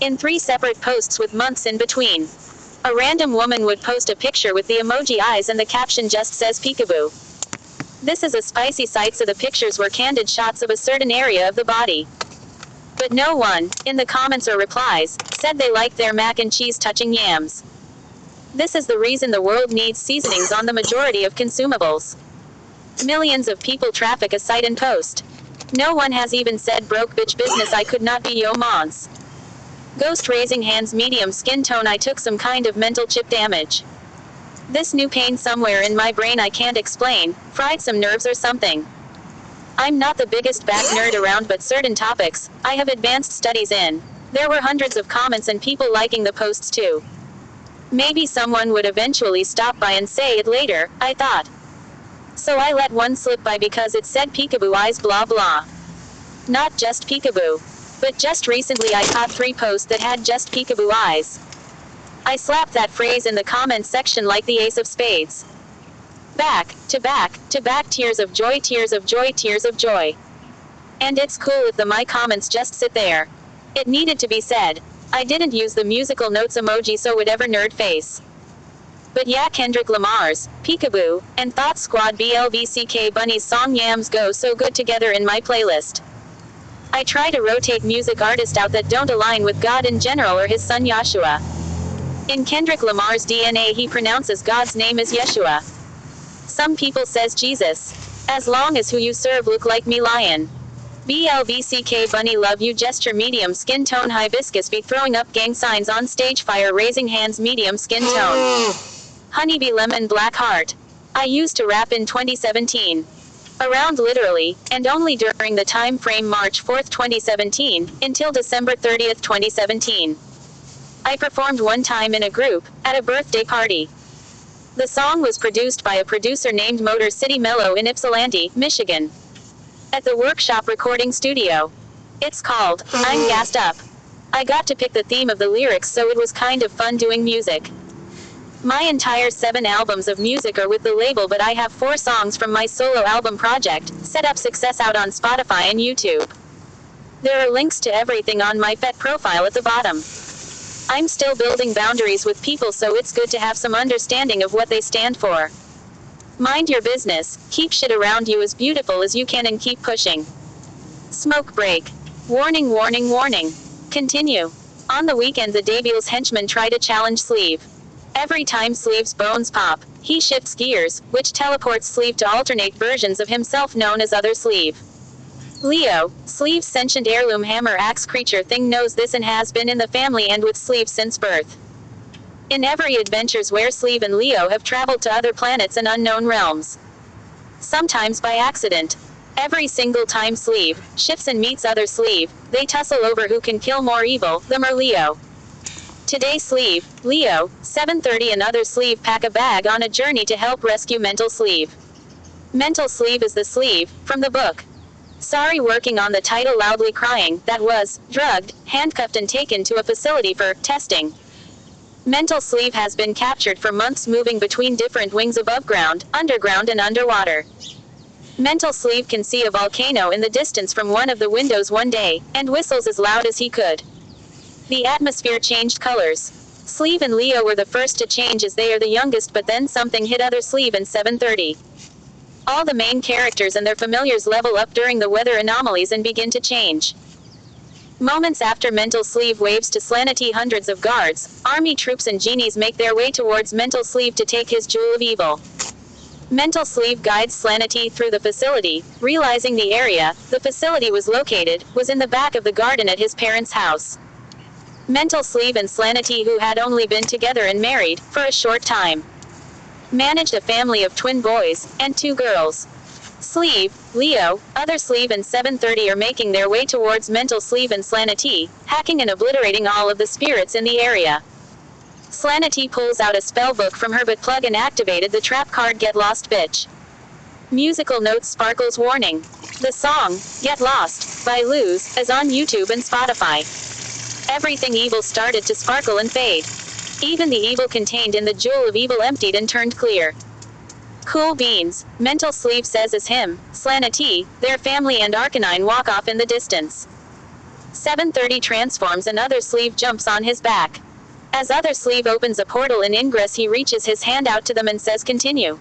In 3 separate posts with months in between. A random woman would post a picture with the emoji eyes and the caption just says peekaboo. This is a spicy sight, so the pictures were candid shots of a certain area of the body. But no one, in the comments or replies, said they liked their mac and cheese touching yams. This is the reason the world needs seasonings on the majority of consumables. Millions of people traffic a site and post. No one has even said broke bitch business. I could not be yo mons. Ghost raising hands, medium skin tone. I took some kind of mental chip damage. This new pain somewhere in my brain I can't explain, fried some nerves or something. I'm not the biggest back nerd around, but certain topics, I have advanced studies in. There were hundreds of comments and people liking the posts too. Maybe someone would eventually stop by and say it later, I thought. So I let one slip by because it said peekaboo eyes blah blah. Not just peekaboo. But just recently I caught 3 posts that had just peekaboo eyes. I slapped that phrase in the comment section like the ace of spades. Back, to back, to back, tears of joy, tears of joy, tears of joy. And it's cool if the my comments just sit there. It needed to be said. I didn't use the musical notes emoji, so whatever nerd face. But yeah, Kendrick Lamar's Peekaboo and Thought Squad BLVCK Bunny's song Yams go so good together in my playlist. I try to rotate music artists out that don't align with God in general or his son Yahshua. In Kendrick Lamar's DNA he pronounces God's name as Yeshua. Some people says Jesus. As long as who you serve look like me lion. BLVCK Bunny love you gesture, medium skin tone, hibiscus be throwing up gang signs on stage, fire raising hands, medium skin tone. Honeybee lemon black heart. I used to rap in 2017. Around literally, and only during the time frame March 4th 2017, until December 30th 2017. I performed one time in a group, at a birthday party. The song was produced by a producer named Motor City Mellow in Ypsilanti, Michigan. At the workshop recording studio. It's called, I'm Gassed Up. I got to pick the theme of the lyrics, so it was kind of fun doing music. My entire 7 albums of music are with the label, but I have 4 songs from my solo album project, Set Up Success, out on Spotify and YouTube. There are links to everything on my FET profile at the bottom. I'm still building boundaries with people, so it's good to have some understanding of what they stand for. Mind your business, keep shit around you as beautiful as you can and keep pushing. Smoke break. Warning, warning, warning. Continue. On the weekend the Debil's henchmen try to challenge Sleeve. Every time Sleeve's bones pop, he shifts gears, which teleports Sleeve to alternate versions of himself known as Other Sleeve. Leo, Sleeve's sentient heirloom hammer axe creature thing, knows this and has been in the family and with Sleeve since birth. In every adventures where Sleeve and Leo have traveled to other planets and unknown realms. Sometimes by accident. Every single time Sleeve shifts and meets Other Sleeve, they tussle over who can kill more evil, them or Leo. Today Sleeve, Leo, 730 and Other Sleeve pack a bag on a journey to help rescue Mental Sleeve. Mental Sleeve is the Sleeve, from the book. Sorry, working on the title loudly crying, that was, drugged, handcuffed and taken to a facility for testing. Mental Sleeve has been captured for months, moving between different wings above ground, underground and underwater. Mental Sleeve can see a volcano in the distance from one of the windows one day, and whistles as loud as he could. The atmosphere changed colors. Sleeve and Leo were the first to change as they are the youngest, but then something hit Other Sleeve in 730. All the main characters and their familiars level up during the weather anomalies and begin to change. Moments after Mental Sleeve waves to Slanity, hundreds of guards, army troops and genies make their way towards Mental Sleeve to take his jewel of evil. Mental Sleeve guides Slanity through the facility, realizing the area the facility was located was in the back of the garden at his parents' house. Mental Sleeve and Slanity, who had only been together and married for a short time, managed a family of twin boys and 2 girls. Sleeve, Leo, Other Sleeve and 730 are making their way towards Mental Sleeve and Slanity, hacking and obliterating all of the spirits in the area. Slanity pulls out a spell book from her butt plug and activated the trap card Get Lost Bitch. Musical notes, sparkles, warning. The song, Get Lost, by Luz, is on YouTube and Spotify. Everything evil started to sparkle and fade. Even the evil contained in the jewel of evil emptied and turned clear. Cool beans, Mental Sleeve says as him, Slanity, their family and Arcanine walk off in the distance. 7:30 transforms and other sleeve jumps on his back. As other sleeve opens a portal in ingress, he reaches his hand out to them and says continue.